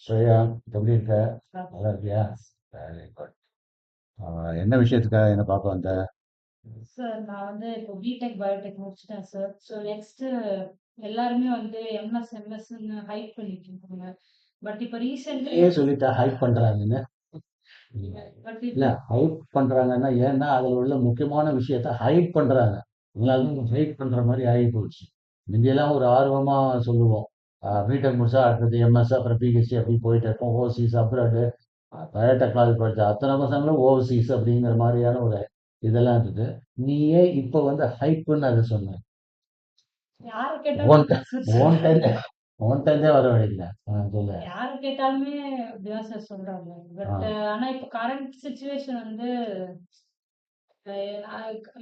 ஸ்ரேயா, எப்படி இருக்க? நல்லா இருக்கியா? Very good. என்ன விஷயத்துக்காக என்ன பார்க்க வந்த? சார் நான் வந்து இப்போ பிடெக் பயோடெக் முடிச்சிட்டேன் சார். ஸோ நெக்ஸ்ட் எல்லாருமே வந்து எம்எஸ் எம்எஸ்ன்னு ஹைப் பண்ணிட்டு இருக்காங்க. பட் இப்போ ரீசென்ட்லி ஏன் சொல்லிட்டா ஹைப் பண்றாங்கன்னு? பட் இல்ல, இப்போ ஹைப் பண்றாங்கன்னா ஏன்னா அதுல உள்ள முக்கியமான விஷயத்த ஹைட் பண்றாங்க. அதனால ஹைட் பண்ற மாதிரி ஆகி போச்சு. முந்தியெல்லாம் ஒரு ஆர்வமா சொல்லுவோம். பிடெக் முடிச்சா அடுத்தது எம்எஸ் அப்புறம் பிஹெச்டி அப்படி போயிட்டு இருப்போம். ஓவர்சீஸ் அப்ராடு பயோடெக்னாலஜி படிச்ச அத்தனை பசங்களும் ஓவர்சீஸ் அப்படிங்கிற மாதிரியான ஒரு இதெல்லாம் இருந்தது. நீ ஏன் இப்ப வந்து ஹைப்னு அதை சொன்ன? யாரை கேட்டாலும் ஓன் அப்படிதான் சார் ஓன் டைம் சொல்றாங்க. ஓன் டைம்லே வர வழியில சொல்லு. யாரை கேட்டாலுமே அப்படிதான் சார் சொல்றாங்க. ஆ, பட் ஆனா இப்போ கரண்ட் சுச்சுவேஷன் வந்து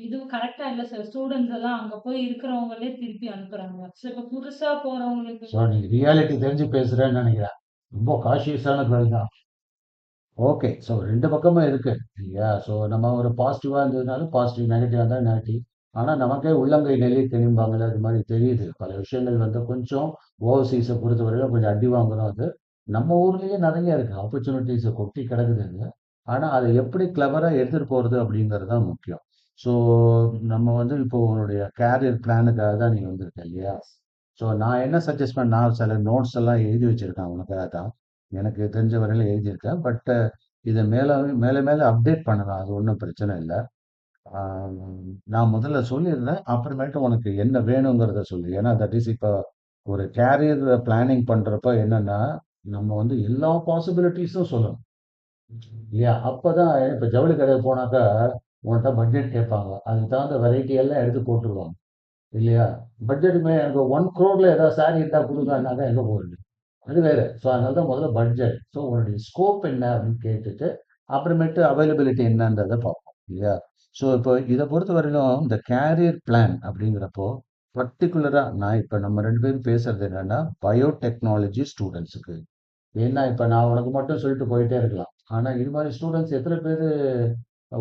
இது கரெக்டா இல்ல சார். ஸ்டூடெண்ட்ஸ் எல்லாம் அங்க போய் இருக்கிறவங்களே திருப்பி அனுப்புறாங்க. ஸோ இப்போ புதுசா போறவங்களுக்கு ஸோ நீ ரியாலிட்டி தெரிஞ்சு பேசுறேன்னு நினைக்கிறேன். ரொம்ப காஷியஸான கேர்ள் தான். ஓகே. ஸோ 2 பக்கமும் இருக்கு. இல்லையா? ஸோ நம்ம ஒரு பாசிட்டிவா இருந்ததுனாலும் பாசிட்டிவ், நெகட்டிவா இருந்தா நெகட்டிவ். ஆனா நமக்கே உள்ளங்கை நெல்லி தெரியும்பாங்கல்ல, அது மாரி தெரியுது. பல விஷயங்கள் வந்து கொஞ்சம் ஓவர்சீஸ பொறுத்தவரையிலும் கொஞ்சம் அடி வாங்குறோம் அது. நம்ம ஊர்லயே நெறைய இருக்கு. ஆப்பர்ச்சுனிட்டீஸ் கொட்டி கிடக்குது அங்க. ஆனா அத எப்படி கிளவரா எடுத்துட்டு போறது அப்படிங்கிறது தான் முக்கியம். ஸோ நம்ம வந்து இப்போ உன்னுடைய கேரியர் பிளானுக்காக தான் நீ வந்திருக்க இல்லையா? ஸோ நான் என்ன சஜெஸ்ட் பண்ண நான் சில நோட்ஸ் எல்லாம் எழுதி வச்சிருக்கேன் உனக்காக தான். எனக்கு தெரிஞ்ச வரையில எழுதியிருக்கேன். பட் இத மேல மேல அப்டேட் பண்ணலாம். அது ஒண்ணும் பிரச்சனை இல்ல. ஆ நான் முதல்ல சொல்லியிருந்தேன். அப்புறமேட்டு உனக்கு என்ன வேணுங்கிறத சொல்லு. ஏன்னா தட் இஸ் இப்ப ஒரு கேரியர் பிளானிங் பண்றப்ப என்னன்னா, நம்ம வந்து எல்லா பாசிபிலிட்டீஸும் சொல்லணும். இல்லையா? அப்பதான் இப்ப ஜவுளி கடைக்கு போனாக்கா, உன்ட்ட பட்ஜெட் கேட்பாங்க. அதுக்கு தகுந்த வெரைட்டி எல்லாம் எடுத்து போட்டுருவாங்க. இல்லையா? பட்ஜெட்டுமே எனக்கு 1 crore ஏதாவது சாரி இருந்தா குடுங்கன்னாக்கா எங்க போறது? அது வேற. ஸோ அதனால தான் முதல்ல பட்ஜெட். ஸோ உன்னுடைய ஸ்கோப் என்ன அப்படின்னு கேட்டுட்டு, அப்புறமேட்டு அவைலபிலிட்டி என்னன்றத பார்ப்போம். இல்லையா? ஸோ இப்போ இத பொறுத்தவரையிலும் இந்த கேரியர் பிளான் அப்படிங்கிறப்போ, பர்ட்டிகுலரா நான் இப்ப நம்ம 2 பேரும் பேசுறது என்னன்னா, பயோடெக்னாலஜி ஸ்டூடண்ட்ஸுக்கு. ஏன்னா இப்ப நான் உனக்கு மட்டும் சொல்லிட்டு போயிட்டே இருக்கலாம். ஆனா இது மாரி ஸ்டூடண்ட்ஸ் எத்தன பேரு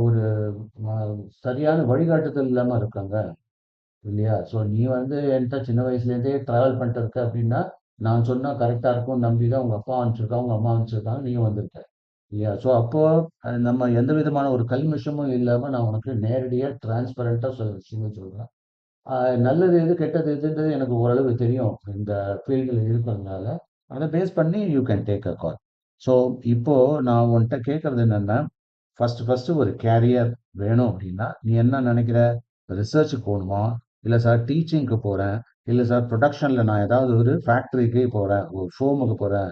ஒரு அ சரியான வழிகாட்டுதல் இல்லாம இருக்காங்க. இல்லையா? ஸோ நீ வந்து என்ட்ட சின்ன வயசுலேருந்தே ட்ராவல் பண்ணிட்டு இருக்க அப்படின்னா, நான் சொன்னா கரெக்ட்டா இருக்கும்னு நம்பி தான் உங்க அப்பா அனுப்பிச்சிருக்காங்க, உங்க அம்மா அனுப்பிச்சிருக்காங்க, நீயும் வந்திருக்க. இல்லையா? ஸோ அப்போ நம்ம எந்த விதமான ஒரு கல்மிஷமும் இல்லாம நான் உனக்கு நேரடியா டிரான்ஸ்பரன்ட்டா சில விஷயங்கள் சொல்றேன். அ நல்லது எது, கெட்டது எதுன்றது எனக்கு ஓரளவு தெரியும். இந்த ஃபீல்டுல இருக்கிறதுனால, அத பேஸ் பண்ணி you can take a call. So இப்போ நான் உன்ட்ட கேட்கறது என்னன்னா, ஃபர்ஸ்ட்டு ஒரு கேரியர் வேணும் அப்படின்னா, நீ என்ன நினைக்கிற? ரிசர்ச்சுக்கு போணுமா? இல்ல சார் டீச்சிங்க்கு போறேன். இல்ல சார் புரொடக்ஷன்ல நான் ஏதாவது ஒரு ஃபேக்டரிக்கு போறேன். ஒரு ஃபோர்முக்கு போறேன்.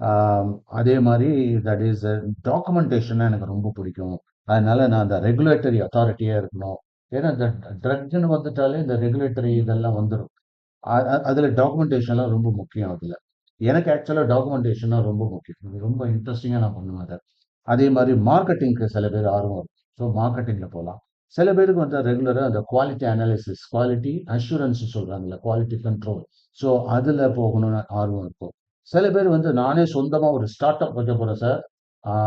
ஆம், அதே மாரி தட் இஸ் டாக்குமெண்டேஷன்னா எனக்கு ரொம்ப பிடிக்கும். அதனால நான் அந்த ரெகுலேட்டரி அத்தாரிட்டியா இருக்கணும். ஏன்னா இந்த ட்ரக்ன்னு வந்துட்டாலே இந்த ரெகுலேட்டரி இதெல்லாம் வந்துரும். அதுல டாக்குமெண்டேஷன்லாம் ரொம்ப முக்கியம் அதுல. எனக்கு ஆக்சுவலா டாக்குமெண்டேஷன்னா ரொம்ப முக்கியம். இது ரொம்ப இன்ட்ரஸ்டிங்கா நான் பண்ணுவேன் அத. அதே மாரி மார்க்கெட்டிங்க்கு சில பேர் ஆர்வம் இருக்கும். ஸோ மார்க்கெட்டிங்ல போலாம். சில பேருக்கு வந்து ரெகுலரா அந்த குவாலிட்டி அனாலிசிஸ், குவாலிட்டி அஷ்யூரன்ஸ் சொல்றாங்கல்ல, குவாலிட்டி கண்ட்ரோல். ஸோ அதுல போகணும்னு ஆர்வம் இருக்கும். சில பேர் வந்து நானே சொந்தமா ஒரு ஸ்டார்ட் அப் வைக்க போறேன் சார்,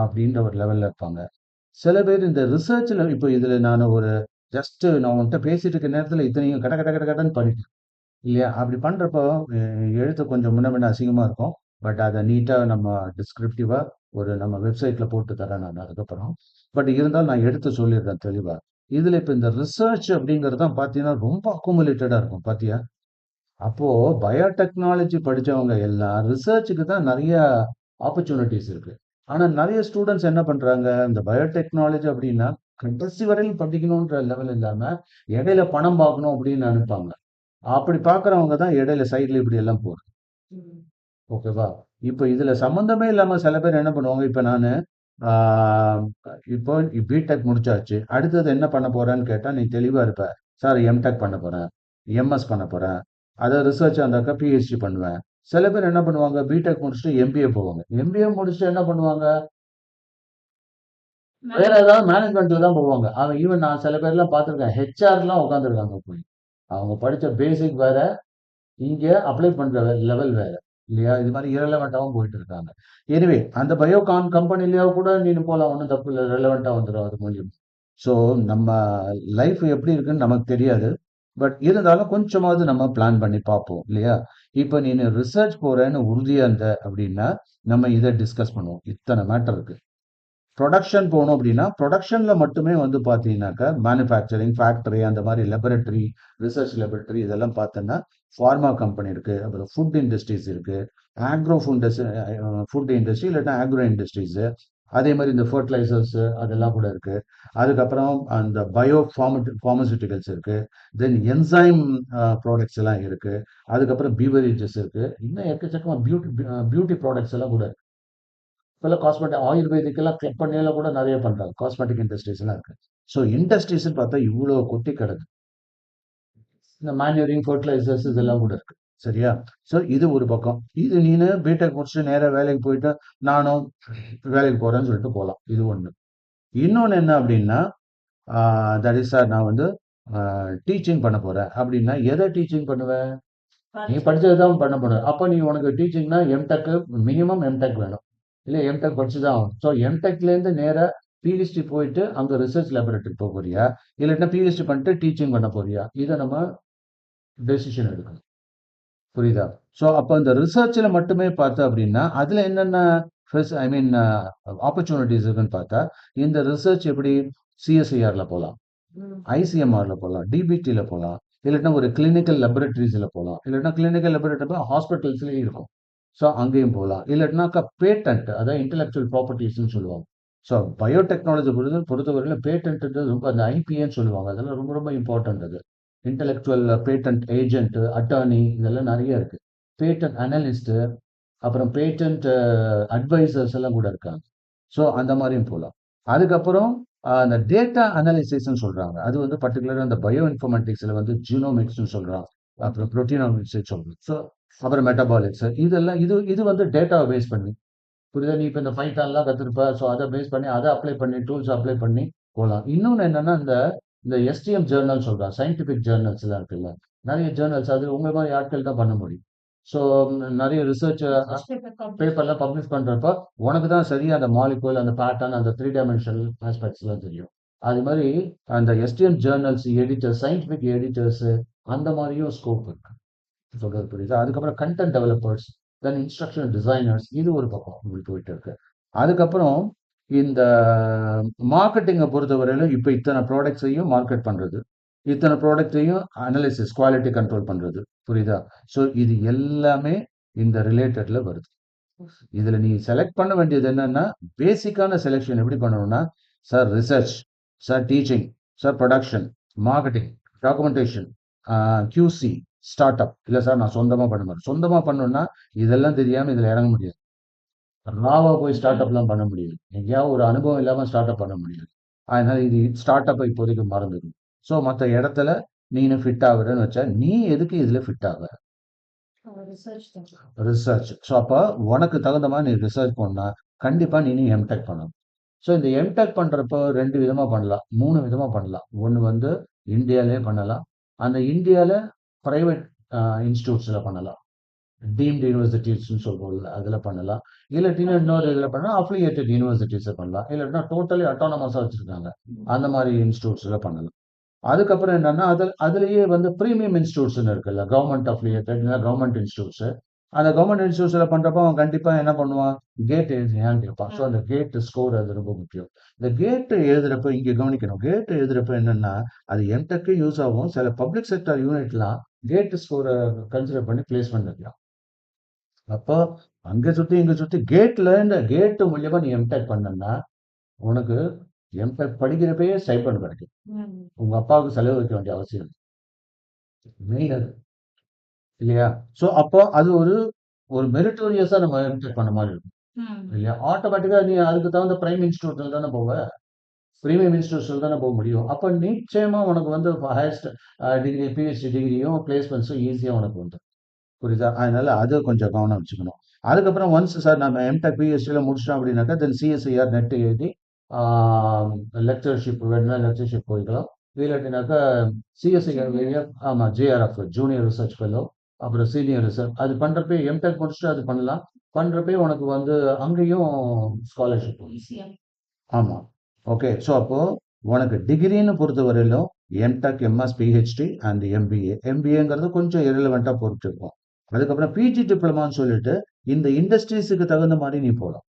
அப்படின்ற ஒரு லெவல்ல இருப்பாங்க. சில பேர் இந்த ரிசர்ச்ல இப்போ இதுல நான் ஒரு ஜஸ்ட் நான் உன்ட்ட பேசிட்டு இருக்க நேரத்துல இத்தனையும் கட கட கட கடன்னு பண்ணிட்டேன். இல்லையா? அப்படி பண்றப்போ எழுத்து கொஞ்சம் முன்ன பின்ன அசிங்கமா இருக்கும். பட் அத நீட்டா நம்ம டிஸ்கிரிப்டிவா ஒரு நம்ம வெப்சைட்ல போட்டு தரேன் நான் அதுக்கப்புறம். பட் இருந்தாலும் நான் எடுத்து சொல்லிடுறேன் தெளிவா. இதுல இப்ப இந்த ரிசர்ச் அப்படிங்கிறது தான் பார்த்தீங்கன்னா, ரொம்ப அக்குமுலேட்டடா இருக்கும் பாத்தியா? அப்போ பயோடெக்னாலஜி படிச்சவங்க எல்லாம் ரிசர்ச்சுக்கு தான் நெறைய ஆப்பர்ச்சுனிட்டீஸ் இருக்கு. ஆனா நெறைய ஸ்டூடண்ட்ஸ் என்ன பண்றாங்க, இந்த பயோடெக்னாலஜி அப்படின்னா, கடைசி வரையிலும் படிக்கணுன்ற லெவல் இல்லாம, இடையில பணம் பார்க்கணும் அப்படின்னு நெனைப்பாங்க. அப்படி பார்க்கிறவங்க தான் இடையில சைடுல இப்படி எல்லாம் போறது. ம். ஓகேவா? இப்ப இதுல சம்மந்தமே இல்லாம சில பேர் என்ன பண்ணுவாங்க, இப்ப நானு ஆ இப்போ பிடெக் முடிச்சாச்சு. அடுத்தது என்ன பண்ண போறேன்னு கேட்டா, நீ தெளிவா இருப்ப. சார் எம்டெக் பண்ண போறேன். எம்எஸ் பண்ண போறேன். அத ரிசர்ச்சா இருந்தாக்கா பிஹெச்டி பண்ணுவேன். சில பேர் என்ன பண்ணுவாங்க, பிடெக் முடிச்சுட்டு எம்பிஏ போவாங்க. எம்பிஏ முடிச்சுட்டு என்ன பண்ணுவாங்க, வேற மேனேஜ்மெண்ட். ஏதாவது மேனேஜ்மென்ட்ல தான் போவாங்க. அவன் ஈவன் நான் சில பேர்லாம் பார்த்துருக்கேன். ஹெச்ஆர்லாம் உட்கார்ந்துருக்காங்க போய். அவங்க படிச்ச பேசிக் வேற, இங்க அப்ளை பண்ற லெவல் வேற. இல்லையா? இது மாரி இரலவென்ட்டாவும் போயிட்டு இருக்காங்க. எனிவே அந்த பயோகான் கம்பெனிலயா கூட நீனு போலாம். ஒண்ணும் தப்பு இல்ல. ரெலவென்ட்டா வந்துரும் அது மூலியமா. ஸோ நம்ம லைஃப் எப்படி இருக்குன்னு நமக்கு தெரியாது. பட் இருந்தாலும் கொஞ்சமாவது நம்ம பிளான் பண்ணி பார்ப்போம். இல்லையா? இப்போ நீ ரிசர்ச் போறேன்னு உறுதியா இருந்த அப்படின்னா நம்ம இதை டிஸ்கஸ் பண்ணுவோம். இத்தனை மேட்டர் இருக்கு. ப்ரொடக்ஷன் போகணும் அப்படின்னா ப்ரொடக்ஷன்ல மட்டுமே வந்து பார்த்தீங்கன்னாக்கா மேனுஃபேக்சரிங் ஃபேக்டரி அந்த மாதிரி லெபரட்டரி ரிசர்ச் லெபரட்டரி இதெல்லாம் பார்த்தோன்னா ஃபார்மா கம்பெனி இருக்கு, அப்புறம் ஃபுட் இண்டஸ்ட்ரீஸ் இருக்கு, ஆக்ரோ ஃபுட் இண்டஸ்ட்ரி இல்லாட்டா ஆக்ரோ இண்டஸ்ட்ரீஸ், அதே மாதிரி இந்த ஃபர்டிலைசர்ஸ் அதெல்லாம் கூட இருக்கு. அதுக்கப்புறம் அந்த ஃபார்மசூட்டிகல்ஸ் இருக்கு, தென் என்சைம் ப்ராடக்ட்ஸ் எல்லாம் இருக்கு, அதுக்கப்புறம் பீவரேஜஸ் இருக்கு, இன்னும் எக்கச்சக்கமா பியூட்டி ப்ராடக்ட்ஸ் எல்லாம் கூட இருக்கு. இப்பெல்லாம் காஸ்மெட்டிக் ஆயுர்வேதிக் எல்லாம் கிளப் பண்ணியெல்லாம் கூட நிறைய பண்றாங்க. காஸ்மெட்டிக் இண்டஸ்ட்ரீஸ் எல்லாம் இருக்கு. ஸோ இண்டஸ்ட்ரீஸ்ன்னு பார்த்தா இவ்வளோ கொட்டி கிடக்கு. இந்த மேன்யூரிங் ஃபர்டிலைசர்ஸ் இதெல்லாம் கூட இருக்கு. சரியா? ஸோ இது ஒரு பக்கம். இது நீனு பிடெக் முடிச்சுட்டு நேரா வேலைக்கு போயிட்டு நானும் வேலைக்கு போறேன்னு சொல்லிட்டு போலாம். இது ஒண்ணு. இன்னொன்னு என்ன அப்படின்னா, தட் இஸ் சார் நான் வந்து டீச்சிங் பண்ண போறேன் அப்படின்னா எதை டீச்சிங் பண்ணுவ? நீ படிச்சது தான் பண்ண போற. அப்ப நீ உனக்கு டீச்சிங்னா எம்டெக் மினிமம் எம்டெக் வேணும். இல்ல எம்டெக் படிச்சு தான் ஆகணும். ஸோ எம்டெக்லேருந்து நேரா பிஹெச்டி போயிட்டு அங்க ரிசர்ச் லேபரேட்டரி போக போறியா? இல்லாட்டினா பிஹெச்டி பண்ணிட்டு டீச்சிங் பண்ண போறியா? இதை நம்ம டெசிஷன் எடுக்கணும். புரியுதா? ஸோ அப்போ இந்த ரிசர்ச்ல மட்டுமே பார்த்தா அப்படின்னா அதுல என்னென்ன ஐ மீன் ஆப்பர்ச்சுனிட்டிஸ் இருக்குன்னு பார்த்தா இந்த ரிசர்ச் எப்படி சிஎஸ்ஐஆர்ல போகலாம், ஐசிஎம்ஆர்ல போகலாம், டிபிடில போகலாம், இல்லாட்டினா ஒரு கிளினிக்கல் லெபரட்டரிஸ்ல போகலாம், இல்லாட்டினா கிளினிக்கல் லெபரட்டரி ஹாஸ்பிட்டல்ஸ்லயும் இருக்கும். ஸோ அங்கேயும் போகலாம். இல்லாட்டினாக்கா பேட்டன்ட், அதாவது இன்டெலெக்சுவல் ப்ராப்பர்ட்டிஸ்ன்னு சொல்லுவாங்க. ஸோ பயோடெக்னாலஜி பொறுத்தவரையிலும் பேட்டன்ட் ரொம்ப அந்த ஐபிஏன்னு சொல்லுவாங்க. அதெல்லாம் ரொம்ப ரொம்ப இம்பார்ட்டன்ட் அது. இன்டெலெக்சுவல் பேட்டன்ட் ஏஜென்ட், அட்டார்னி இதெல்லாம் நிறைய இருக்கு. பேட்டன்ட் அனலிஸ்ட், அப்புறம் பேட்டன்ட் அட்வைசர்ஸ் எல்லாம் கூட இருக்காங்க. ஸோ அந்த மாதிரியும் போகலாம். அதுக்கப்புறம் அந்த டேட்டா அனாலிசிஸ்ன்னு சொல்றாங்க. அது வந்து பர்டிகுலராக அந்த பயோ இன்ஃபர்மேட்டிக்ஸ்ல வந்து ஜீனோமிக்ஸ்னு சொல்றாங்க. அப்புறம் புரோட்டீனாமிக்ஸ் சொல்றோம். ஸோ அப்புறம் மெட்டபாலிக்ஸ் இதெல்லாம் இது வந்து டேட்டாவை பேஸ் பண்ணி புரியுதா? நீ இப்போ இந்த பைத்தான்லாம் கத்துருப்ப. ஸோ அதை பேஸ் பண்ணி அதை அப்ளை பண்ணி டூல்ஸ் அப்ளை பண்ணி போகலாம். இன்னொன்று என்னன்னா இந்த இந்த எஸ்டிஎம் ஜேர்னல் சொல்றாங்க. சயின்டிபிக் ஜேர்னல்ஸ் எல்லாம் இருக்குல்ல, நிறைய ஜேர்னல்ஸ் அது உங்க மாதிரி ஆட்கள் தான் பண்ண முடியும். ஸோ நிறைய ரிசர்ச் பேப்பர்லாம் பப்ளிஷ் பண்றப்ப உனக்கு தான் சரியா அந்த மாலிகுல் அந்த பேட்டர்ன் அந்த 3 டைமென்ஷனல் ஆஸ்பெக்ட்ஸ் எல்லாம் தெரியும். அது மாதிரி அந்த STM journals editors scientific editors அந்த மாதிரியும் ஸ்கோப் இருக்கு. சொல்றது புரியுதா? அதுக்கப்புறம் கண்டென்ட் டெவலப்பர்ஸ், தென் இன்ஸ்ட்ரக்ஷனல் டிசைனர்ஸ் இது ஒரு பக்கம் உங்களுக்கு போயிட்டு இருக்கு. அதுக்கப்புறம் இந்த மார்க்கெட்டிங்கை பொறுத்தவரையிலும் இப்போ இத்தனை ப்ராடக்ட்ஸையும் மார்க்கெட் பண்றது, இத்தனை ப்ராடக்ட்டையும் அனலிசிஸ் குவாலிட்டி கண்ட்ரோல் பண்றது. புரியுதா? ஸோ இது எல்லாமே இந்த ரிலேட்டட்ல வருது. இதுல நீ செலக்ட் பண்ண வேண்டியது என்னன்னா பேசிக்கான செலெக்ஷன் எப்படி பண்ணணும்னா sir research, sir teaching, sir production, marketing, documentation, QC, start up. இல்ல சார் நான் சொந்தமா பண்ண மாட்டேன். சொந்தமா பண்ணணும்னா இதெல்லாம் தெரியாம இதுல இறங்க முடியாது. ராவா போய் ஸ்டார்ட் அப்லாம் பண்ண முடியாது. எங்கேயாவது ஒரு அனுபவம் இல்லாம ஸ்டார்ட் அப் பண்ண முடியாது. அதனால இது ஸ்டார்ட் அப்பை இப்போதைக்கு மறந்துடும். ஸோ மற்ற இடத்துல நீனு ஃபிட் ஆகுறன்னு வச்சா நீ எதுக்கு இதுல ஃபிட் ஆக? ரிசர்ச். ஸோ அப்போ உனக்கு தகுந்த மாதிரி நீ ரிசர்ச் பண்ணா கண்டிப்பா நீ எம்டெக் பண்ணணும். ஸோ இந்த எம்டெக் பண்றப்போ 2 விதமா பண்ணலாம், 3 விதமா பண்ணலாம். ஒன்று வந்து இந்தியாலே பண்ணலாம். அந்த இந்தியால பிரைவேட் இன்ஸ்டிடியூட்ஸ்ல பண்ணலாம். டீம்டு யூனிவர்சிட்டிஸ்ன்னு சொல்றோம்ல அதுல பண்ணலாம். இல்லாட்டினா இன்னொரு இதுல பண்ணலாம் அஃபிலியேட்டட் யூனிவர்சிட்டிஸ்ல பண்ணலாம். இல்லாட்டினா டோட்டலி அட்டானமஸா வச்சிருக்காங்க அந்த மாதிரி இன்ஸ்டிடியூட்ஸ்ல பண்ணலாம். அதுக்கப்புறம் என்னன்னா அதுலயே வந்து பிரீமியம் இன்ஸ்டிடியூட்ஸ்னு இருக்குல்ல, கவர்மெண்ட் அஃபிலியேட்டட் கவர்மெண்ட் இன்ஸ்டிடியூட்ஸ். அந்த கவர்மெண்ட் இன்ஸ்டிடியூட்ஸ்ல பண்றப்ப அவன் கண்டிப்பா என்ன பண்ணுவான், கேட் எழுதியான்னு கேட்பான். ஸோ அந்த கேட் ஸ்கோர் அது ரொம்ப முக்கியம். இந்த கேட் எழுதுறப்ப இங்க கவனிக்கணும். கேட் எழுதுறப்ப என்னன்னா அது எம்டெக்கு யூஸ் ஆகும். சில பப்ளிக் செக்டர் யூனிட்லாம் கேட் ஸ்கோரை கன்சிடர் பண்ணி பிளேஸ்மெண்ட் வைக்கலாம். அப்போ அங்க சுத்தி இங்க சுத்தி இந்த கேட் மூலியமா நீ எம்டெக் பண்ணனா உனக்கு எம்டெக் படிக்கிறப்பயே ஸ்டைபண்ட் கிடைக்கும். உங்க அப்பாவுக்கு செலவு வைக்க வேண்டிய அவசியம் மெயின் அது இல்லையா? ஸோ அப்போ அது ஒரு ஒரு மெரிட்டோரியஸா நம்ம எம்டெக் பண்ண மாதிரி இருக்கும் இல்லையா? ஆட்டோமேட்டிக்கா நீ அதுக்கு தகுந்த பிரைம் இன்ஸ்டியூட்ல தானே போவ, பிரீமியம் இன்ஸ்டியூட்ஸ்ல தானே போக முடியும். அப்போ நிச்சயமா உனக்கு வந்து ஹையஸ்ட் டிகிரி பிஹெச்டி டிகிரியும் பிளேஸ்மெண்ட்ஸும் ஈஸியா உனக்கு வந்து புரியுதா? அதனால அது கொஞ்சம் கவனம் வச்சுக்கணும். அதுக்கப்புறம் ஒன்ஸ் சார் நம்ம எம்டெக் பிஹெச்டில முடிச்சிட்டோம் அப்படின்னாக்கா தென் சிஎஸ்ஐஆர் நெட் எழுதி லெக்சர்ஷிப் வேணும்னா லெக்சர்ஷிப் போய்க்கலாம். இல்லாட்டினாக்கா சிஎஸ்ஐஆர் வழியா ஆமா ஜேஆர்எஃப் ஜூனியர் ரிசர்ச் ஃபெல்லோ, அப்புறம் சீனியர் ரிசர்ச் அது பண்றப்பே எம்டெக் முடிச்சுட்டு அது பண்ணலாம். பண்றப்பே உனக்கு வந்து அங்கேயும் ஸ்காலர்ஷிப் ஆமா. ஓகே. ஸோ அப்போ உனக்கு டிகிரின்னு பொறுத்தவரையிலும் MTech, MS, PhD and MBA. எம்பிஏங்கிறது கொஞ்சம் இரலவெண்ட்டாக பொறுத்து இருக்கும். அதுக்கப்புறம் பிஜி டிப்ளமான்னு சொல்லிட்டு இந்த இண்டஸ்ட்ரீஸுக்கு தகுந்த மாதிரி நீ போகலாம்.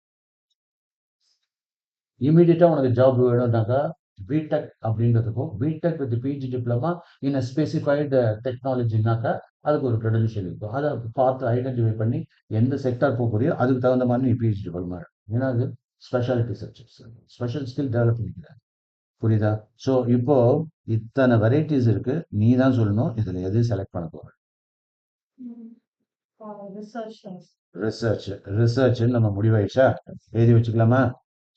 இமீடியட்டா உனக்கு ஜாப் வேணும்னாக்கா பிடெக் அப்படின்றதுக்கும் BTech with PG diploma in specified டெக்னாலஜினாக்கா அதுக்கு ஒரு கிரெடென்ஷியல் இருக்கும். அதை பார்த்து ஐடென்டிஃபை பண்ணி எந்த செக்டார் போக போறியோ அதுக்கு தகுந்த மாதிரி நீ பிஜி டிப்ளமா. ஏன்னா அது speciality subjects, special skill develop பண்ணிக்கிறேன். புரியுதா? ஸோ இப்போ இத்தனை வெரைட்டிஸ் இருக்கு. நீ தான் சொல்லணும் இதுல எது செலக்ட் பண்ண போற. Research research. ரிசர்ச்னு நம்ம முடிவாயிடுச்சா? எழுதி வச்சுக்கலாமா?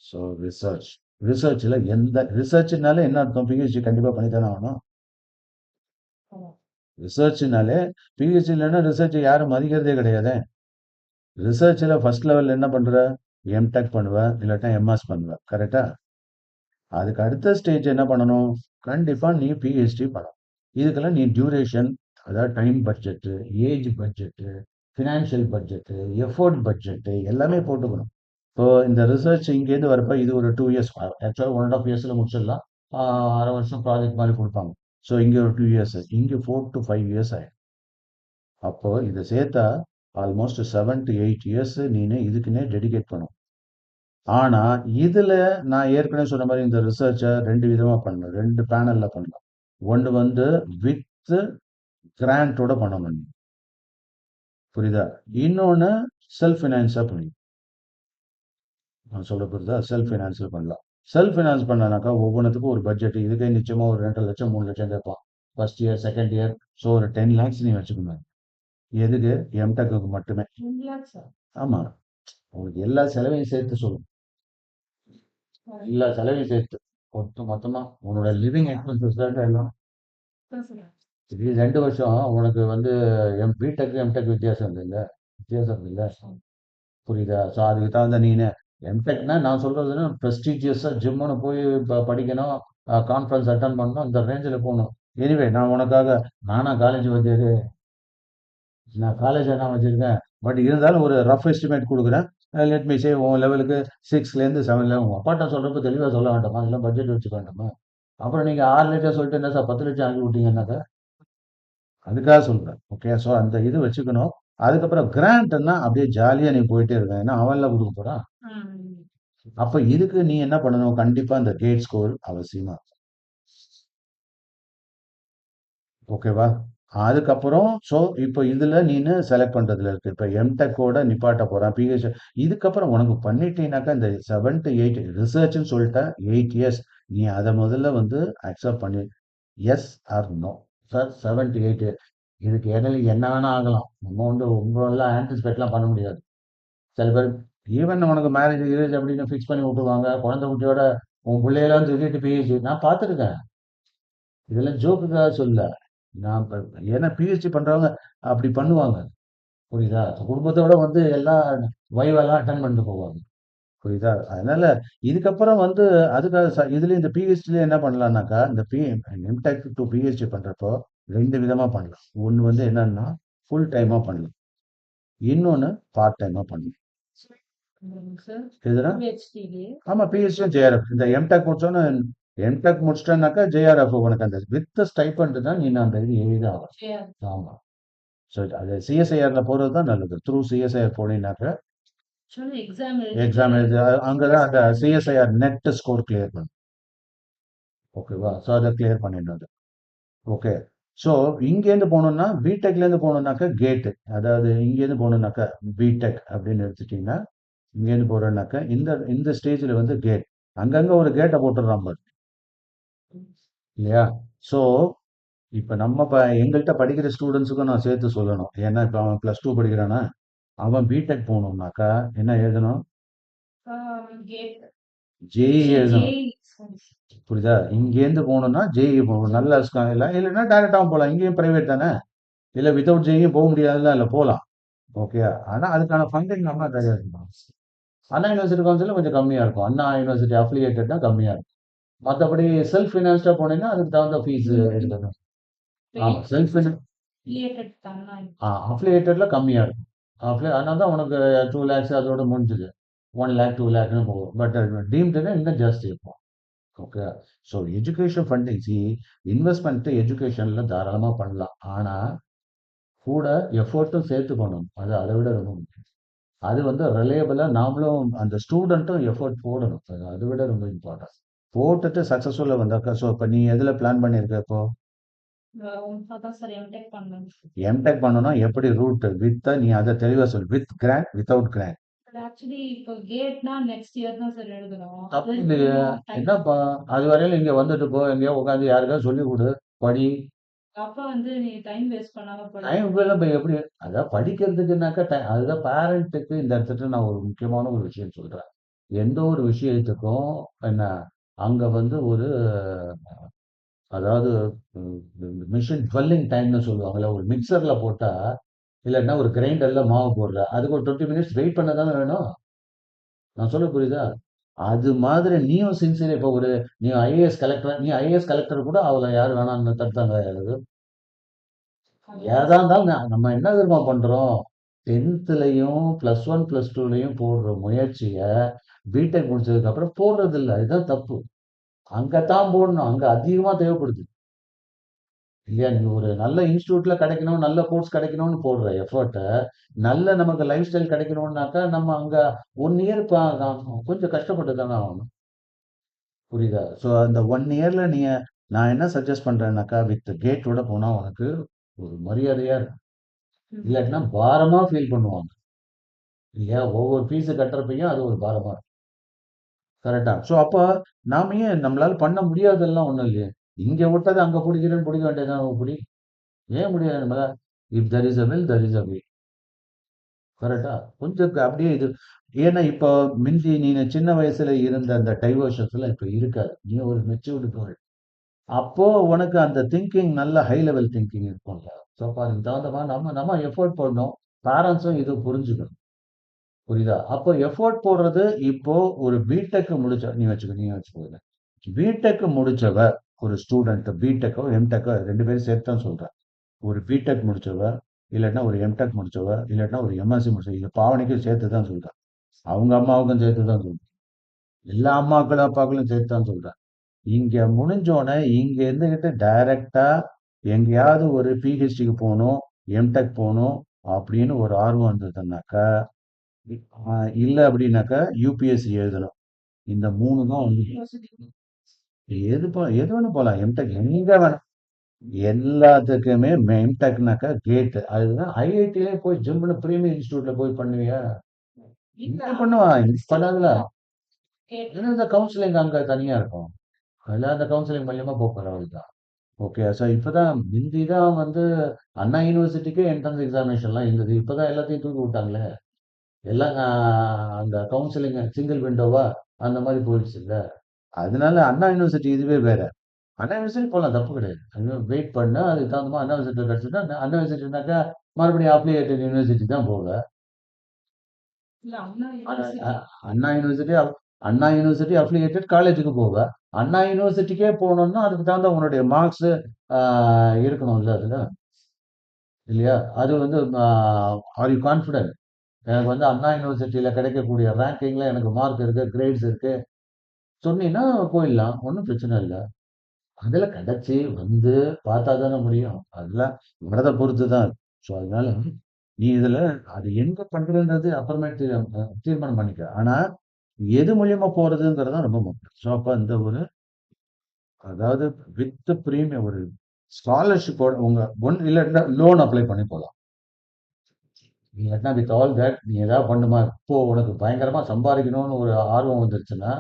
So research. ரிசர்ச்ல எந்த ரிசர்ச்னாலே என்ன அர்த்தம்? பிஹெச்டி கண்டிப்பா பண்ணித்தானே ஆகணும். ரிசர்ச்னாலே பிஹெச்டி இல்லைன்னா ரிசர்ச் யாரும் மதிக்கிறதே கிடையாது. ரிசர்ச்ல ஃபர்ஸ்ட் லெவல் என்ன பண்ற? எம்டெக் பண்ணுவ, இல்லாட்டா எம்எஸ் பண்ணுவ. கரெக்டா? அதுக்கு அடுத்த ஸ்டேஜ் என்ன பண்ணணும்? கண்டிப்பா நீ பிஹெச்டி பண்ணணும். இதுக்கெல்லாம் நீ டியூரேஷன், அதாவது time budget, age budget, financial budget, effort budget எல்லாமே போட்டுக்கணும். இப்போ இந்த ரிசர்ச் இங்கேருந்து வரப்ப இது ஒரு 2 இயர்ஸ், ஆக்சுவலாக 1.5 இயர்ஸில் முடிச்சிடலாம். அரை வருஷம் ப்ராஜெக்ட் மாதிரி கொடுப்பாங்க. ஸோ இங்கே ஒரு 2 இயர்ஸ், இங்கே 4 to 5 இயர்ஸ் ஆயிடும். அப்போ இதை சேர்த்தா ஆல்மோஸ்ட் 7 to 8 இயர்ஸ் நீனே இதுக்குன்னே டெடிகேட் பண்ணும். ஆனா இதுல நான் ஏற்கனவே சொன்ன மாதிரி இந்த ரிசர்ச்சை 2 விதமா பண்ணலாம், 2 பேனல்ல பண்ணலாம். ஒன்று வந்து வித் கிராண்டோட பண்ணணும் நீ. புரியுதா? இன்னொன்னு செல்ஃப் ஃபினான்ஸா பண்ணி. நான் சொல்ல புரியுதா? செல்ஃப் ஃபினான்ஸில் பண்ணலாம். செல்ஃப் ஃபினான்ஸ் பண்ணனாக்கா ஒவ்வொன்றுத்துக்கும் ஒரு பட்ஜெட். இதுக்கே நிச்சயமா ஒரு 2 லட்சம் 3 லட்சம் கேட்பான். First year, second year. So ஒரு 10 lakhs நீ வச்சுக்கணும். எதுக்கு? எம்டெக்கு மட்டுமே. ஆமா, உங்களுக்கு எல்லா செலவையும் சேர்த்து சொல்லும். எல்லா செலவையும் சேர்த்து மொத்தமா உன்னோட லிவிங் எக்ஸ்பென்சஸ் தான் எல்லாம். இது 2 வருஷம் உனக்கு வந்து பிடெக் எம்டெக் வித்தியாசம் இல்லை, வித்தியாசம் இல்லை. புரியுதா? ஸோ அதுக்கு தகுந்த நீனு எம்டெக்னா நான் சொல்றதுன்னா ப்ரெஸ்டீஜியஸாக ஜிம்முன்னு போய் படிக்கணும், கான்ஃபரன்ஸ் அட்டன் பண்ணணும், இந்த ரேஞ்சில் போகணும். எனிவே நான் உனக்காக நானா காலேஜ் வச்சிரு, நான் காலேஜ் என்ன வச்சிருக்கேன். பட் இருந்தாலும் ஒரு ரஃப் எஸ்டிமேட் கொடுக்குறேன். லெட் மீ சே உன் லெவலுக்கு 6லேருந்து 7 லெவல். உங்கள் அப்பாட்ட சொல்கிறப்ப தெளிவாக சொல்ல வேண்டாமா? இதெல்லாம் பட்ஜெட் வச்சுக்க வேண்டாமா? அப்புறம் நீங்கள் 6 லட்சம் சொல்லிட்டு என்ன சார் 10 லட்சம் ஆக்கி விட்டீங்கன்னாக்கா அதுக்காக சொல்றேன். ஓகே. ஸோ அந்த இது வச்சுக்கணும். அதுக்கப்புறம் கிராண்ட்னா அப்படியே ஜாலியா நீ போயிட்டே இருக்க. ஏன்னா அவன்ல கொடுக்க போறான். அப்ப இதுக்கு நீ என்ன பண்ணணும்? கண்டிப்பா இந்த கேட் ஸ்கோர் அவசியமா. ஓகேவா? அதுக்கப்புறம் ஸோ இப்போ இதுல நீனு செலக்ட் பண்றதுல இருக்கு. இப்ப எம்டெக்கோட நிப்பாட்ட போறான். பிஹெச் இதுக்கப்புறம் உனக்கு பண்ணிட்டீனாக்கா இந்த 7 to 8 ரிசர்ச்னு சொல்லிட்டேன். 8 இயர்ஸ். நீ அதை முதல்ல வந்து அக்செப்ட் பண்ணி yes or no. Sir 7 to 8 இதுக்கு இடையில என்ன வேணா ஆகலாம். நம்ம வந்து உங்களெல்லாம் ஆன்டிசிபேட்லாம் பண்ண முடியாது. சில பேர் ஈவன் உனக்கு மேரேஜ் கிரேஜ் அப்படின்னு ஃபிக்ஸ் பண்ணி விட்டுருவாங்க. குழந்தை குட்டியோட உன் பிள்ளையெல்லாம் தூக்கிட்டு பிஹெச்டி நான் பார்த்துருக்கேன். இதெல்லாம் ஜோக்குக்காக சொல்ல. நான் ஏன்னா பிஹெச்டி பண்றவங்க அப்படி பண்ணுவாங்க. புரியுதா? குடும்பத்தோட வந்து எல்லாம் வைவெல்லாம் அட்டன் பண்ணிட்டு போவாங்க. புரியுதா? அதனால இதுக்கப்புறம் வந்து அதுக்காக இதுல இந்த பிஹெச்டில என்ன பண்ணலாம்னாக்கா இந்த எம்டெக் டு பிஹெச்டி பண்றப்போ 2 விதமா பண்ணலாம். ஒன்று வந்து என்னன்னா ஃபுல் டைமா பண்ணலாம். இன்னொன்னு பார்ட் டைமா பண்ணலாம். எதுனா? ஆமா, பிஹெச்டி ஜேஆர்எஃப். இந்த எம்டெக் முடிச்சோன்னா எம்டெக் முடிச்சிட்டேன்னாக்கா ஜேஆர்எஃப் உனக்கு அந்த வித் ஸ்டைபண்ட் தான் நீ அந்த இது எழுத ஆகும். ஆமா. ஸோ அது சிஎஸ்ஐஆர்ல போறது தான் நல்லது. த்ரூ சிஎஸ்ஐஆர் போனீங்கன்னாக்கா எக்ஸாம் எழுதி அங்கதான் அந்த சிஎஸ்ஐஆர் நெட் ஸ்கோர் கிளியர் பண்ணும். ஓகேவா? ஸோ அதை கிளியர் பண்ணிடுறது. ஓகே. ஸோ இங்கேருந்து போகணும்னா பிடெக்லேருந்து போகணுன்னாக்கா கேட்டு, அதாவது இங்கேருந்து போகணுன்னாக்கா பிடெக் அப்படின்னு எடுத்துட்டீங்கன்னா இங்கேருந்து போறேன்னாக்கா இந்த இந்த ஸ்டேஜில் வந்து கேட் அங்கங்க ஒரு கேட்டை போட்டுடுறான் பாரு. இல்லையா? ஸோ இப்போ நம்ம எங்கள்கிட்ட படிக்கிற ஸ்டூடெண்ட்ஸுக்கும் நான் சேர்த்து சொல்லணும். ஏன்னா இப்போ அவன் +2 படிக்கிறானா, அவன் பிடெக் போகணும்னாக்கா என்ன எழுதணும்? ஜேஇ எழுதணும். புரியுதா? இங்கேருந்து போகணும்னா ஜேஇ போகணும். நல்ல இல்லை இல்லைன்னா டைரக்டாகவும் போகலாம். இங்கேயும் பிரைவேட் தானே. இல்லை வித்தவுட் ஜேஇயும் போக முடியாதுல்ல, இல்லை போகலாம். ஓகே. ஆனால் அதுக்கான ஃபண்டிங் நம்ம நிறையா இருக்கணும். அண்ணா யூனிவர்சிட்டி கவுன்சில் கொஞ்சம் கம்மியாக இருக்கும். அண்ணா யூனிவர்சிட்டி அஃபிலியேட்டட்னா கம்மியாக இருக்கும். மற்றபடி செல்ஃப் ஃபினான்ஸ்டாக போனீங்கன்னா அதுக்கு தகுந்த ஃபீஸ் எடுக்கணும். ஆமாம், செல்ஃப் அஃபிலியேட்டட்ல கம்மியாக இருக்கும். அதனால தான் உனக்கு 2 lakhs அதோட முடிஞ்சுது. 1 lakh 2 lakhன்னு போகும். பட் டீம்டுனா இன்னும் ஜாஸ்தி இருக்கும். Okay. So education funding investment எஜுகேஷனில் தாராளமாக பண்ணலாம். ஆனால் கூட எஃபோர்ட்டும் சேர்த்து பண்ணணும். அது அதை விட ரொம்ப முக்கியம். அது வந்து ரிலையபிளா நாமளும் அந்த ஸ்டூடெண்ட்டும் எஃபோர்ட் போடணும். அதை விட ரொம்ப இம்பார்ட்டன்ட். போட்டுட்டு சக்சஸ்ஃபுல்லா வந்தாக்கா, ஸோ இப்போ நீ எதுல பிளான் பண்ணியிருக்க இப்போ? அதான் சார் எம்டெக் பண்ணேன். எம்டெக் பண்ணணும்னா எப்படி ரூட் வித்தா நீ அதை தெளிவா சொல்லு. With grant, without grant. Actually இப்போ கேட்னா நெக்ஸ்ட் இயர் தான் சார் எழுதணும். தப்பு அது இல்லையே. இன்னும் டைம் என்னப்பா, அது வரையில இங்க வந்துட்டு போ, எங்கேயோ உட்காந்து யாருக்காவது சொல்லி கொடு, படி. அப்ப வந்து நீ டைம் வேஸ்ட் பண்ணாம படி. டைம் எல்லாம் இப்ப எப்படி? அதான் படிக்கிறதுக்குனாக்கா அதுதான் பேரண்ட்டுக்கு இந்த இடத்துல நான் ஒரு முக்கியமான ஒரு விஷயம் சொல்றேன். எந்த ஒரு விஷயத்துக்கும் என்ன அங்க வந்து ஒரு அதாவது மிஷின் டுவெல்லிங் டைம்னு சொல்லுவாங்கல்ல, ஒரு மிக்சர்ல போட்டா இல்லைன்னா ஒரு கிரைண்டர்ல மாவு போடுற அதுக்கு ஒரு 20 மினிட்ஸ் வெயிட் பண்ண தானே வேணும். நான் சொல்ல புரியுதா? அது மாதிரி நீயும் சின்சியர். இப்போ ஒரு நீ ஐஏஎஸ் கலெக்டர் கூட அவளை யார் வேணாம்னு தடுத்தாங்க? அதுதான் ஏதா சார். இருந்தாலும் நம்ம என்ன தெரியுமா பண்றோம்? 10த்லயும் +1 +2லயும் போடுற முயற்சிய பிடெக் முடிச்சதுக்கு அப்புறம் போடுறது இல்ல. இதுதான் தப்பு. அங்கத்தான் போடணும். அங்க அதிகமா தேவைப்படுது. இல்லையா? நீ ஒரு நல்ல இன்ஸ்டிடியூட்ல கிடைக்கணும், நல்ல கோர்ஸ் கிடைக்கணும்னு போடுற எஃபர்ட்ட, நல்ல நமக்கு லைஃப் ஸ்டைல் கிடைக்கணும்னாக்கா, நம்ம அங்க 1 இயர் கொஞ்சம் கஷ்டப்பட்டு தானே ஆகணும். புரியுதா? ஸோ அந்த 1 இயர்ல நான் என்ன சஜெஸ்ட் பண்றேன்னாக்கா, வித் கேட்டோட போனா உனக்கு ஒரு மரியாதையா இருக்கும். ம். இல்லாட்டினா பாரமா ஃபீல் பண்ணுவாங்க. இல்லையா? ஒவ்வொரு ஃபீஸ் கட்டுறப்பயும் அது ஒரு பாரமா இருக்கும். கரெக்ட்டா? ஸோ அப்ப நாம ஏன் நம்மளால பண்ண முடியாதெல்லாம் ஒண்ணும் இல்லையே. இங்க விட்டத அங்க புடிக்கிறேன்னு புடிக்க வேண்டியது தானே புடி. ஏன் முடியாது நம்மளால? If there is a will there is a way. கரெக்ட்டா? கொஞ்சம் அப்படியே இது. ஏன்னா இப்போ மிந்தி நீங்க சின்ன வயசுல இருந்த அந்த டைவர்ஷன்ஸ்லாம் இப்ப இருக்காது. நீ ஒரு மெச்சூர்டு கேர்ள். அப்போ உனக்கு அந்த திங்கிங் நல்ல ஹை லெவல் திங்கிங் இருக்கும்ல. ஸோ அப்ப அதுக்கு தகுந்த மாரி நம்ம நம்ம எஃபோர்ட் போடணும். பேரண்ட்ஸும் இது புரிஞ்சுக்கணும். புரியுதா? அப்போ எஃபோர்ட் போடுறது இப்போ ஒரு பிடெக் முடிச்ச நீ வச்சுக்கோ. பிடெக் முடிச்சவ ஒரு ஸ்டூடெண்ட் பிடெக்கோ, எம்டெக்கோ 2 பேரும் சேர்த்து தான் சொல்றேன். ஒரு பிடெக் முடிச்சவ, இல்லாட்டினா ஒரு எம்டெக் முடிச்சவ, இல்லாட்டினா ஒரு எம்எஸ்சி முடிச்சவ. இது பாவனைக்கும் சேர்த்து தான் சொல்றேன். அவங்க அம்மாவுக்கும் சேர்த்து தான் சொல்றேன். எல்லா அம்மாக்களும், அப்பாக்களும் சேர்த்து தான் சொல்றேன். இங்க முடிஞ்சோனே இங்க இருந்துகிட்டு டைரக்ட்டா எங்கேயாவது ஒரு பிஹெச்டிக்கு போணும், எம்டெக் போணும் அப்படின்னு ஒரு ஆர்வம் இருந்ததுன்னாக்கா, இல்ல அப்படின்னாக்கா யூபிஎஸ்சி எழுதணும். இந்த 3 தான் வந்து எது வேணும் போலாம். எம்டெக் எங்க வேணும். எல்லாத்துக்குமே எம்டெக்னாக்கா கேட். அதுதான் ஐஐடிலே போய் ஜிம்னு பிரீமியம் இன்ஸ்டிடியூட்ல போய் பண்ணுவியா? இங்க பண்ணுவா. இங்க பண்ணாதுல. ஏன்னா இந்த கவுன்சிலிங் அங்க தனியா இருக்கும். அதெல்லாம் அந்த கவுன்சிலிங் மூலியமா போற தான். ஓகே. ஸோ இப்பதான் முந்தி தான் வந்து அண்ணா யூனிவர்சிட்டிக்கே என்ட்ரன்ஸ் எக்ஸாமினேஷன்லாம் இருந்தது. இப்பதான் எல்லாத்தையும் தூக்கி விட்டாங்களே. எல்லாம் அந்த கவுன்சிலிங் சிங்கிள் விண்டோவா அந்த மாதிரி போயிடுச்சுல்ல. அதனால அண்ணா யூனிவர்சிட்டி இதுவே வேற. அண்ணா யூனிவர்சிட்டி போலாம், தப்பு கிடையாது. வெயிட் பண்ணா அதுக்கு தகுந்த மாதிரி அண்ணா யூனிவர்சிட்டியில் கிடைச்சதுன்னா அண்ணா யூனிவர்சிட்டினாக்கா மறுபடியும் அப்ளிகேட்டட் யூனிவர்சிட்டி தான் போக. இல்ல அண்ணா அ- யூனிவர்சிட்டி. அ- அண்ணா யூனிவர்சிட்டி அண்ணா யூனிவர்சிட்டி அஃபிலியேட்டட் காலேஜுக்கு போக. அண்ணா யூனிவர்சிட்டிக்கே போகணும்னா அதுக்கு தகுந்த உன்னுடைய மார்க்ஸ் இருக்கணும்ல அதுல. இல்லையா? அது வந்து ஆர் யூ கான்ஃபிடென்ட்? எனக்கு வந்து அண்ணா யூனிவர்சிட்டியில கிடைக்கக்கூடிய ரேங்கிங்ல எனக்கு மார்க் இருக்கு, கிரேட்ஸ் இருக்கு சொன்னீங்கன்னா போயிடலாம். ஒன்றும் பிரச்சனை இல்லை. அதுல கிடைச்சு வந்து பார்த்தா தானே முடியும். அதெல்லாம் வரத பொறுத்து தான். ஸோ அதனால நீ இதுல அது எங்க பண்றதுன்றது அப்புறமேட்டு தீர்மானம் பண்ணிக்க. ஆனா எது மூலியமா போறதுங்கிறது தான் ரொம்ப முக்கியம். ஸோ அப்ப இந்த ஒரு அதாவது வித் பிரீமியம் ஒரு ஸ்காலர்ஷிப்போட உங்க இல்ல லோன் அப்ளை பண்ணி போலாம். இல்லாட்டினா வித் ஆல் தட் நீ ஏதாவது பண்ணுமா இப்போ உனக்கு பயங்கரமா சம்பாதிக்கணும்னு ஒரு ஆர்வம் வந்துருச்சுன்னா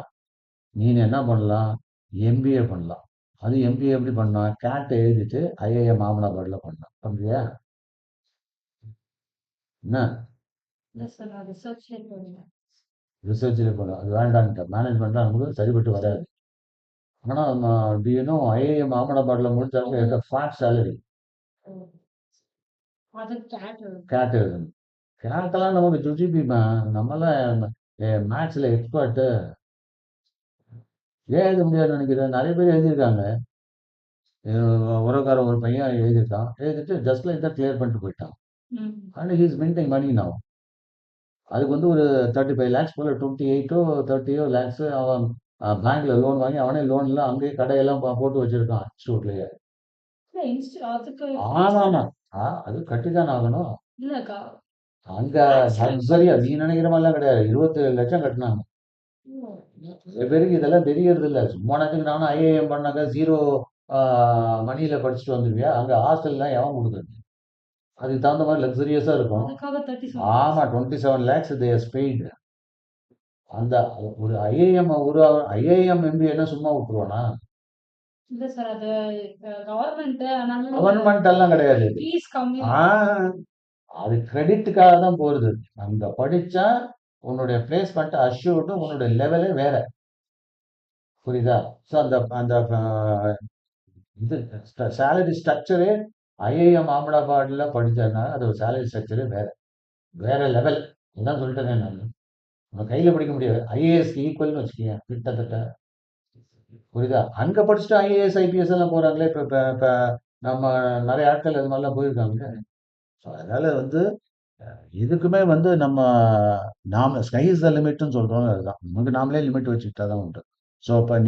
நீ என்ன பண்ணலாம்? எம்பிஏ பண்ணலாம். அது எம்பிஏ எப்படி பண்ணலாம்? கேட் எழுதிட்டு ஐஐஎம் அகமதாபாத்ல பண்ணலாம். பண்றியா? என்ன? இல்ல சார் நான் ரிசர்ச்லேயே போடுவேன். ரிசர்ச்ல பண்ணலாம். அது வேண்டான்ட்டேன். மேனேஜ்மெண்ட்லாம் நமக்கு சரிப்பட்டு வராது. ஆனா டு யூ நோ ஐஐஎம் அகமதாபாத்ல முடிச்சவங்க இருக்க ஃபிளாட் சேலரி. அது கேட். கேட் எழுதணும். கேட்டெல்லாம் நமக்கு ஜுஜிபிமா. நம்மலாம் மேத்ஸ்ல எக்ஸ்பர்ட். ஏன் எழுத முடியாதுன்னு நினைக்கிறேன்? நிறைய பேர் எழுதியிருக்காங்க. உறவுக்கார ஒரு பையன் எழுதியிருக்கான். எழுதிட்டு ஜஸ்ட் லைக் தான் கிளியர் பண்ணிட்டு போயிட்டான். ம். And he is minting money now. அதுக்கு வந்து ஒரு 35 லேக்ஸ் போல 28ஓ 30ஓ லேக்ஸ் அவன் பேங்க்ல லோன் வாங்கி அவனே லோன்ல அங்கேயே கடையெல்லாம் போட்டு வச்சிருக்கான் இன்ஸ்டியூட்லயே. இல்ல அதுக்கு ஆமாமா. அது கட்டிதான் ஆகணும். இல்ல கா அங்க ஆக்சுவலா லக்ஸரியா நீ நினைக்கிற மாதிரிலாம் கிடையாது. 27,00,000 கட்டினாங்க. நிறைய பேருக்கு இதெல்லாம் தெரியறது இல்ல. சும்மா நேரத்துக்கு நானும் ஐஏஎம் பண்ணாக்க ஜீரோ ஆ, மணியில படிச்சுட்டு வந்துருவியா? அங்க ஹாஸ்டல்லாம் எவன் குடுக்குறது? அதுக்கு தகுந்த மாதிரி லக்ஸரியஸா இருக்கும். அதுக்காக 37 ஆமா, lakhs. 27 lakhs they has paid. அந்த ஒரு ஐஏஎம் ஒரு ஐஏஎம் எம்பிஏன்னா சும்மா விட்டுருவானா? இல்ல சார் அது கவர்மெண்ட் அதனால கவர்மெண்ட் எல்லாம் கிடையாது இது. ஃபீஸ் கம்மி. ஆ, அது கிரெடிட்டுக்காக தான் போறது. அங்க படிச்சா உன்னுடைய பிளேஸ்மெண்ட் அஷ்யூர்டு, உன்னுடைய லெவலே வேற. புரியுதா? ஸோ அந்த அந்த இது சேலரி ஸ்ட்ரக்சரே ஐஏஎம் அகமதாபாத்ல படிச்சதுனால அது சேலரி ஸ்ட்ரக்சரே வேற. வேற லெவல். அதான் சொல்லிட்டேனே நான். நம்ம கையில பிடிக்க முடியாது. ஐஏஎஸ்க்கு ஈக்குவல்னு வச்சுக்கோங்க கிட்டத்தட்ட. புரியுதா? அங்க படிச்சுட்டு ஐஏஎஸ், ஐபிஎஸ் எல்லாம் போறாங்களே. இப்ப இப்ப இப்ப நம்ம நிறைய ஆட்கள் அது மாதிரிலாம் போயிருக்காங்க. ஸோ அதனால வந்து இதுக்குமே வந்து நாம ஸ்கை இஸ் த லிமிட்னு சொல்றோம். அதுதான் நமக்கு நாமளே லிமிட் வச்சுக்கிட்டா தான் உண்டு. ஸோ அப்ப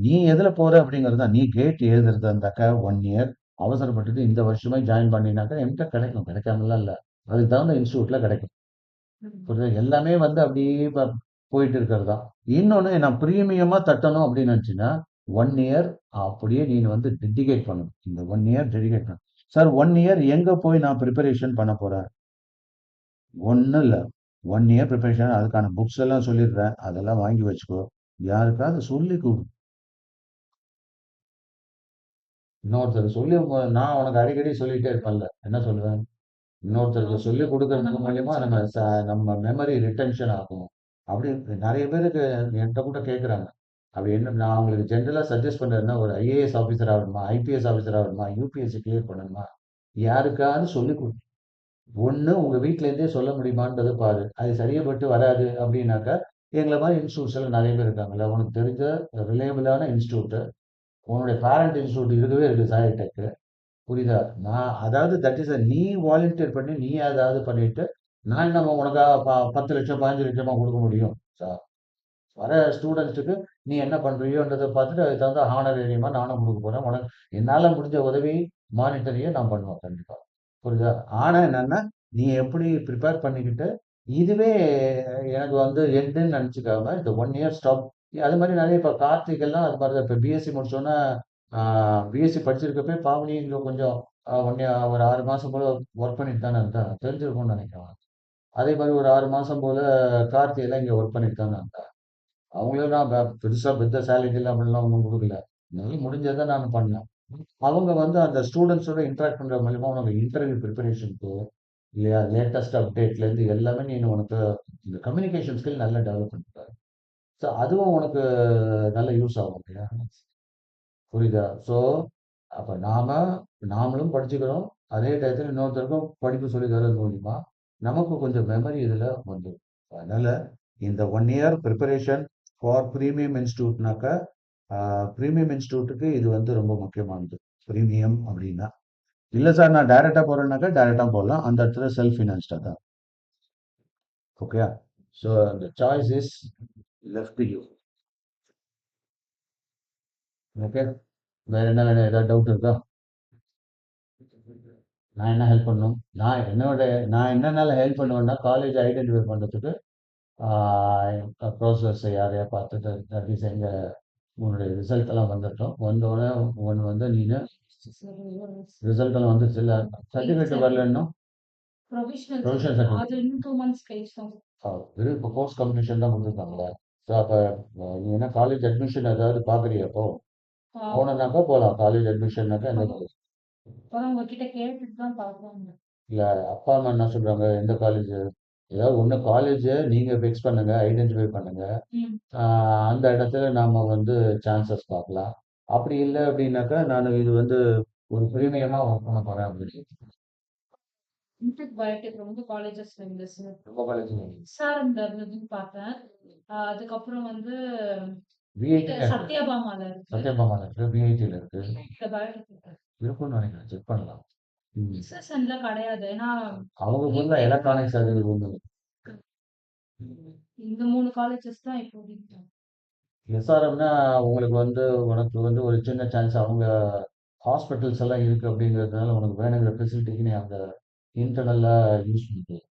நீ எதுல போற அப்படிங்கிறது தான். நீ கேட் எழுதுறதா இருந்தாக்கா 1 இயர் அவசரப்பட்டுட்டு இந்த வருஷமே ஜாயின் பண்ணினாக்கா என்கிட்ட கிடைக்கும், கிடைக்காமலாம் இல்ல. அதுக்கு தகுந்த இன்ஸ்டியூட்ல கிடைக்கும். புரியுதா? எல்லாமே வந்து அப்படியே போயிட்டு இருக்கிறது தான். இன்னொன்னு நான் பிரீமியமா தட்டணும் அப்படின்னு நினைச்சீங்கன்னா 1 இயர் அப்படியே நீ வந்து டெடிகேட் பண்ணணும். இந்த 1 இயர் டெடிகேட் பண்ணணும். சார் 1 இயர் எங்க போய் நான் ப்ரிப்பரேஷன் பண்ண போறேன்? ஒண்ணும் இல்ல. 1 இயர் ப்ரிப்பரேஷன் அதுக்கான புக்ஸ் எல்லாம் சொல்லிடுறேன். அதெல்லாம் வாங்கி வச்சுக்கோ. யாருக்காவது சொல்லி கொடு. இன்னொருத்தர் சொல்லி நான் உனக்கு அடிக்கடி சொல்லிட்டே இருப்பேன்ல. என்ன சொல்லுவேன்? இன்னொருத்தருக்கு சொல்லிக் கொடுக்கறதுக்கு மூலியமா நம்ம மெமரி ரிட்டென்ஷன் ஆகும். அப்படி நிறைய பேருக்கு என்கிட்ட கூட கேட்குறாங்க. அப்படி என்ன நான் அவங்களுக்கு ஜென்ரலா சஜெஸ்ட் பண்றேன்னா, ஒரு ஐஏஎஸ் ஆஃபீஸர் ஆகணுமா? ஐபிஎஸ் ஆஃபீஸர் ஆகணுமா? யூபிஎஸ்சி கிளியர் பண்ணணுமா? யாருக்காவது சொல்லிக் கொடு. ஒண்ணு உங்க வீட்ல இருந்தே சொல்ல முடியுமான்றத பாரு. அது சரியாபட்டு வராது அப்படின்னாக்கா, எங்கள மாரி இன்ஸ்டிடியூட்ஸ்ல நெறைய பேர் இருக்காங்கல்ல. உனக்கு தெரிஞ்ச ரிலையபிளான இன்ஸ்டிடியூட், உன்னுடைய பேரண்ட் இன்ஸ்டிடியூட் இருக்கவே இருக்கு சாய் டெக். புரியுதா? நான் அதாவது தட் இஸ் நீ வாலண்டியர் பண்ணி நீ ஏதாவது பண்ணிட்டு, நான் என்ன உனக்காக 10,00,000 15,00,000 குடுக்க முடியும்? ச வர ஸ்டூடண்ட்ஸ்க்கு நீ என்ன பண்றியோன்றத பார்த்துட்டு, அதுக்கு தகுந்த ஹானரேரியமா நானும் குடுக்க போறேன். என்னால முடிஞ்ச உதவி மானிட்டரியா நான் பண்ணுவேன் கண்டிப்பா. புரியுதா? ஆனா என்னன்னா, நீ எப்படி பிரிப்பேர் பண்ணிக்கிட்டு, இதுவே எனக்கு வந்து எண்டுன்னு நெனச்சுக்காம, இந்த 1 இயர் ஸ்டாப். அது மாரி நெறைய இப்ப கார்த்திக் எல்லாம் அது மாரி தான். இப்ப பிஎஸ்சி முடிச்சோனே, ஆ பிஎஸ்சி படிச்சிருக்கப்பயே பாவனி இங்க கொஞ்சம் 1 ஒரு 6 மாசம் போல ஒர்க் பண்ணிட்டு தானே இருந்தான். தெரிஞ்சிருக்கும்னு நெனைக்கிறேன். அதே மாரி ஒரு 6 மாசம் போல கார்த்தி எல்லாம் இங்க ஒர்க் பண்ணிட்டு தானே இருந்தான். அவங்களும் நான் பெருசா பெத்த சேலரிலாம் அப்படிலாம் ஒண்ணும் குடுக்கல. என்னால முடிஞ்சத நான் பண்ணேன். அவங்க வந்து அந்த ஸ்டூடண்ட்ஸோட இன்டராக்ட் பண்ற மூலியமா உனக்கு இன்டர்வியூ பிரிப்பரேஷனுக்கு இல்லையா? லேட்டஸ்ட் அப்டேட்ல இருந்து எல்லாமே உனக்கு இந்த கம்யூனிகேஷன் ஸ்கில் நல்லா டெவலப் பண்ணிப்பாரு. ஸோ அதுவும் உனக்கு நல்ல யூஸ் ஆகும் இல்லையா? புரியுதா? ஸோ அப்ப நாமளும் படிச்சுக்கிறோம். அதே டயத்துல இன்னொருத்தருக்கும் படிப்பு சொல்லி தர்றது மூலியமா நமக்கு கொஞ்சம் மெமரி இதுல வந்துரும். அதனால இந்த 1 இயர் பிரிப்பரேஷன் ஃபார் பிரீமியம் இன்ஸ்டிடியூட்னாக்கா, பிரீமியம் இன்ஸ்டிடியூட்டுக்கு இது வந்து ரொம்ப முக்கியமானது. பிரீமியம் அப்படின்னா. இல்ல சார் நான் டைரக்ட்டா போறேன்னாக்கா, டைரக்ட்டா போடலாம். அந்த இடத்துல செல்ஃப் ஃபினான்ஸ்டா தான். ஓகேயா? So the choice is left to you. Okay. வேற என்ன வேணும்? ஏதாவது டவுட் இருக்கா? நான் என்ன ஹெல்ப் பண்ணணும்? நான் என்னென்னலாம் ஹெல்ப் பண்ணுவேன்னா, காலேஜ் ஐடென்டிஃபை பண்றதுக்கு ப்ரொஃபசர்ஸ் யாரையா பார்த்துட்டு தட் இஸ் எங்க உன்னுடைய ரிசல்ட் எல்லாம் வந்துட்டோம். வந்தோடனே ஒண்ணு வந்து நீனு ரிசல்ட் எல்லாம் வந்துருச்சுல்ல. சர்டிஃபிகேட் வரல இன்னும். Provisional provisional sir. சர்டிஃபிகேட். அது இன்னும் 2 மந்த்ஸ் கழிச்சு தான். வெறும் இப்போ கோர்ஸ் கம்ப்ளீஷன் தான் கொடுத்துருக்காங்களா? ஸோ அப்போ நீ என்ன காலேஜ் அட்மிஷன் ஏதாவது பார்க்குறியா இப்போ? ஆ, போனோம்னாக்கா போகலாம். காலேஜ் அட்மிஷன்னாக்கா எந்த காலேஜ்? அப்பதான் உங்ககிட்ட கேட்டுட்டு தான் பார்க்கலாங்க. இல்லை, அப்பா அம்மா என்ன சொல்றாங்க? எந்த காலேஜ்? ஏதாவது ஒன்று காலேஜை நீங்க ஃபிக்ஸ் பண்ணுங்க, ஐடென்டிஃபை பண்ணுங்க. ம். அந்த இடத்துல நாம வந்து சான்சஸ் பார்க்கலாம். அப்படி இல்லை அப்படின்னாக்கா நான் இது வந்து ஒரு பிரீமியமா ஒர்க் பண்ண போறேன் அப்படின்னு. இன்டெக் பயோடெக் ரொம்ப காலேஜஸ் இருந்துச்சு சார். ரொம்ப காலேஜ் எஸ்ஆர்எம்ல இருந்ததுன்னு பார்த்தேன். அதுக்கப்புறம் வந்து விஐடியில் இருக்கு. சத்யபாமால இருக்கு. சத்யபாமால இருக்கு, விஐடியில் இருக்கு. இந்த பயோடெக் இருக்கு. இருக்கும்னு நினைக்கிறேன். செக் பண்ணலாம். ம். எஸ்எஸ்என்ல கிடையாது. ஏன்னா அவங்க ஃபுல்லா எலக்ட்ரானிக்ஸ் அது இது ஒண்ணு. இந்த 3 காலேஜஸ் தான் இப்போதைக்கு. எஸ்ஆர்எம்னா உங்களுக்கு வந்து உனக்கு வந்து ஒரு சின்ன சான்ஸ் அவங்க ஹாஸ்பிட்டல்ஸ் எல்லாம் இருக்கு அப்படிங்கிறதுனால உனக்கு வேணுங்கிற ஃபெசிலிட்டிக்கு நீ அந்த இன்டர்னலா யூஸ் பண்ணிக்கலாம்.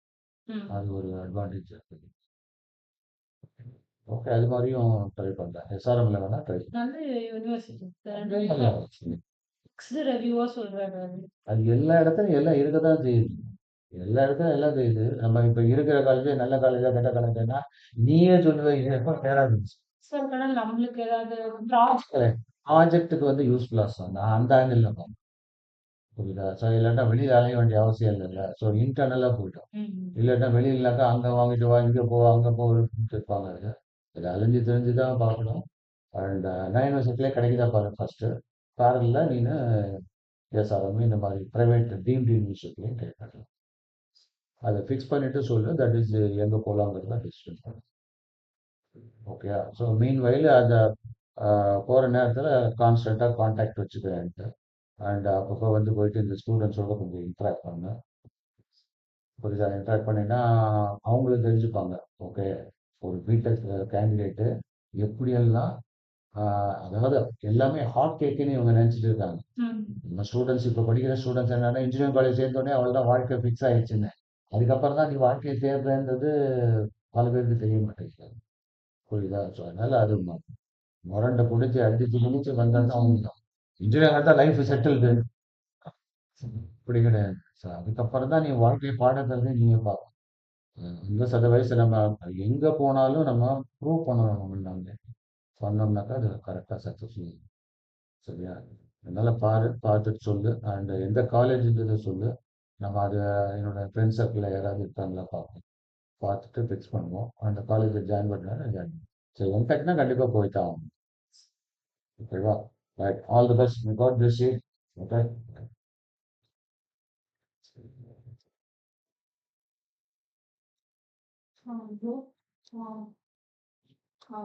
ம். அது ஒரு அட்வான்டேஜ் இருக்குது. ஓகே. அது மாரியும் ட்ரை பண்றேன். எஸ்ஆர்எம்ல வேணா ட்ரை பண்ணு. நல்ல யுனிவர்சிட்டி சார். நல்லா இருந்துச்சு. மிக்ஸ்டு ரிவ்யூவா சொல்றாரு அவரு. அது எல்லா இடத்துலயும் எல்லாம் இருக்கத்தான் செய்யுது. எல்லா இடத்துலயும் எல்லாம் செய்யுது. நம்ம இப்ப இருக்கிற காலேஜே நல்ல காலேஜா, கெட்ட காலேஜான்னா, நீயே சொல்லுவ இது எப்ப தேராது. சார் ஆனா நம்மளுக்கு ஏதாவது ப்ராஜெக்ட் ப்ராஜெக்ட்டுக்கு வந்து யூஸ்ஃபுல்லா நான் அந்த ஆங்கிள்ல பார்க்கிறேன். புரியுதா? ஸோ இல்லாட்டா வெளியில அலைய வேண்டிய அவசியம் இல்லல்ல. ஸோ இன்டர்னலா போயிட்டோம். ம். இல்லாட்டா வெளியிலனாக்கா அங்க வாங்கிட்டு வா, இங்க போ, அங்க போ இருப்பாங்க. இது அலைஞ்சு திரிஞ்சு தான் பார்க்கணும். அண்ட் நான் யூனிவர்சிட்டிலே கிடைக்குதா பாரு ஃபர்ஸ்ட்டு. பேரலல்ல நீனு எஸ்ஆர்எம் இந்த மாதிரி பிரைவேட் டீம்டு யூனிவர்சிட்டிலையும் ட்ரை பண்ணலாம். அத ஃபிக்ஸ் பண்ணிட்டு சொல்லு. தட் இஸ் எங்க போலாங்கிறத டிசிஷன் பண்ணு. ஓகேயா? ஸோ மீன்வைல் அந்த போற நேரத்துல கான்ஸ்டன்ட்டா கான்டாக்ட் வச்சுக்க என்ட்ட. அண்ட் அப்பப்போ வந்து போயிட்டு இந்த ஸ்டூடண்ட்ஸோட கொஞ்சம் இன்டராக்ட் பண்ணு. புரியுதா? இன்டராக்ட் பண்ணீங்கன்னா, அவங்களும் தெரிஞ்சுப்பாங்க. ஓகே. ஒரு பிடெக் கேண்டிடேட்டு எப்படியெல்லாம் ஆ அதாவது எல்லாமே ஹாட் கேக்குன்னு இவங்க நெனச்சுட்டு இருக்காங்க. ம். நம்ம ஸ்டூடண்ட்ஸ் இப்ப படிக்கிற ஸ்டூடண்ட்ஸ் என்னன்னா, இன்ஜினியரிங் காலேஜ் சேர்ந்தோனே அவ்வளவுதான் வாழ்க்கை ஃபிக்ஸ் ஆயிடுச்சுன்னு. அதுக்கப்புறம் தான் நீ வாழ்க்கைய தேடுறேன்றது பல பேருக்கு தெரிய மாட்டேங்குது. புரியுதா? ஸோ அதனால அது மொரண்ட புடிச்சு அடிச்சு கிடிச்சு வந்தோம்னா அவ்வளவுதான். இன்ஜினியரிங் ஆயிட்டா லைஃப் செட்டில்டு. அப்படி கிடையாது. ஸோ அதுக்கப்புறம் தான் நீ வாழ்க்கை பாடங்கிறதே நீயே பார்க்கணும். இந்த சத வயசு நம்ம எங்க போனாலும் நம்ம ப்ரூவ் பண்ணணும் நம்ம. பண்ணோம்னாக்கா அது கரெக்டா சக்சஸ்ஃபுல். சரியா? அதனால பாரு, பார்த்துட்டு சொல்லு. அண்ட் எந்த காலேஜ்ன்றத சொல்லு. நம்ம அத என்னோட ஃப்ரெண்ட் சர்க்கிள்ல யாராவது இருக்காங்களா பார்ப்போம். பார்த்துட்டு ஃபிக்ஸ் பண்ணுவோம். அந்த காலேஜ்ல ஜாயின் பண்ணா ஜாயின் சரி எம்டெக்னா கண்டிப்பா போய் தான் ஆகணும். ஓகேவா? Right. All the best. God bless you. Okay. Bro. ஆ. ஆ.